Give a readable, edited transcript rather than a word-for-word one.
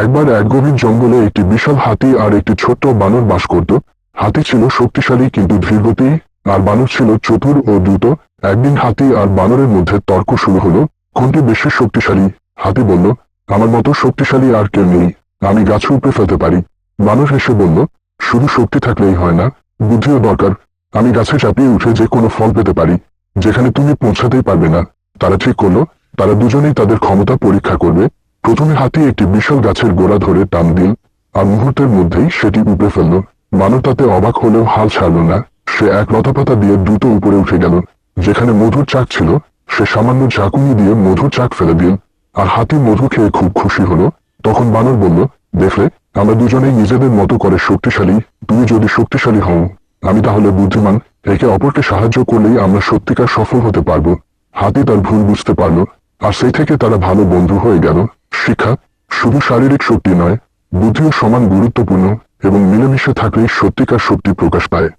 একবার এক গভীর জঙ্গলে একটি বিশাল হাতি আর একটি ছোট্ট বানর বাস করত। হাতি ছিল শক্তিশালী কিন্তু ধীরগতি, আর বানর ছিল চতুর ও দ্রুত। একদিন হাতি আর বানরের মধ্যে তর্ক শুরু হলো, কোনটি বেশি শক্তিশালী। হাতি বলল, আমার মতো শক্তিশালী আর কেউ নেই, আমি গাছ উপড়ে ফেলতে পারি। বানর হেসে বলল, শুধু শক্তি থাকলেই হয় না, বুদ্ধিও দরকার। আমি গাছে চাপিয়ে উঠে যে কোনো ফল পেতে পারি, যেখানে তুমি পৌঁছাতেই পারবে না। তারা ঠিক করলো, তারা দুজনেই তাদের ক্ষমতা পরীক্ষা করবে। প্রথমে হাতি একটি বিশাল গাছের গোড়া ধরে টান দিল, আর মুহূর্তের মধ্যেই সেটি উপড়ে ফেলল। বানর তাতে অবাক হলেও হাল ছাড়ল না। সে এক লতাপাতা দিয়ে দ্রুত উপরে উঠে গেল। যেখানে মধুর চাক ছিল, সে সামান্য ঝাঁকুনি দিয়ে মধুর চাক ফেলে দিল। আর হাতি মধু খেয়ে খুব খুশি হলো। তখন বানর বলল, দেখলে, আমরা দুজনেই নিজেদের মতো করে শক্তিশালী। তুমি যদি শক্তিশালী হও, আমি তাহলে বুদ্ধিমান। একে অপরকে সাহায্য করলেই আমরা সত্যিকার সফল হতে পারবো। হাতি তার ভুল বুঝতে পারল, আর সেই থেকে তারা ভালো বন্ধু হয়ে গেল। শিক্ষা, শুধু শারীরিক শক্তি নয়, বুদ্ধিও সমান গুরুত্বপূর্ণ, এবং মিলেমিশে থাকলেই সত্যিকার শক্তি প্রকাশ পায়।